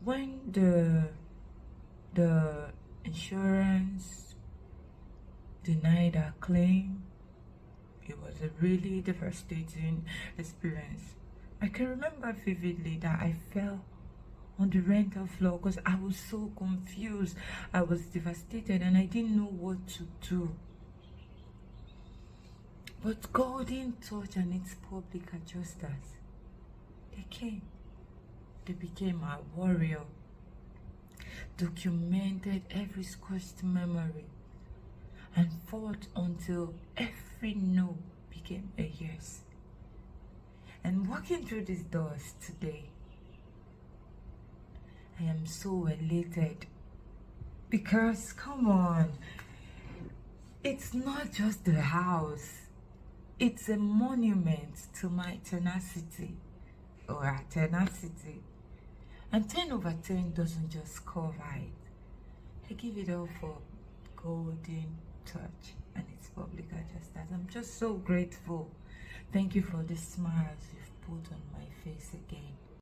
when the insurance denied our claim, it was a really devastating experience. I can remember vividly that I fell on the rental floor because I was so confused. I was devastated and I didn't know what to do. But Golden Touch and its public adjusters, they came. They became our warrior, documented every squashed memory, and fought until every no became a yes. And walking through these doors today, I am so elated because, come on, it's not just the house, it's a monument to my tenacity, or our tenacity. And 10 over 10 doesn't just cover it. I give it all for Golden Touch and its public adjusters. I'm just so grateful. Thank you for the smiles you've put on my face again.